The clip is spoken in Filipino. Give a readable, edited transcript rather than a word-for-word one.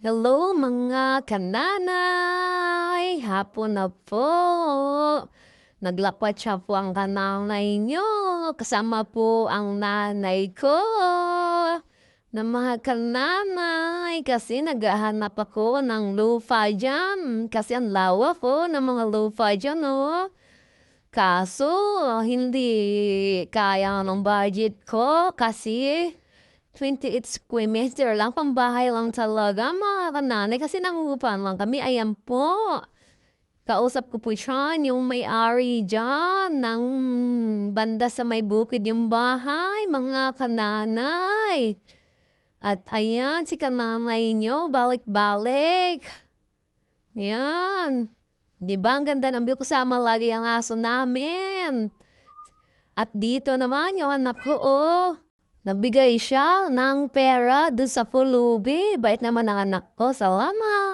Hello mga kananay! Hapon na po. Naglakwat siya po ang kananay niyo. Kasama po ang nanay ko na mga kananay kasi naghahanap ako ng lupa dyan. Kasi ang lawa po ng mga lupa dyan, no? Kaso, hindi kaya ng budget ko kasi 28 square meter lang, pambahay lang talaga mga kananay kasi nangungupahan lang kami. Ayan po, kausap ko po siya, yung may-ari dyan ng banda sa may bukid yung bahay, mga kananay. At ayan, si kananay nyo, balik-balik. Yan. Di ba ang ganda ng view, kasama lagi ang aso namin. At dito naman yung anak ko, oh. Nagbigay siya ng pera doon sa pulubi. Bait naman ang anak ko. Salamat!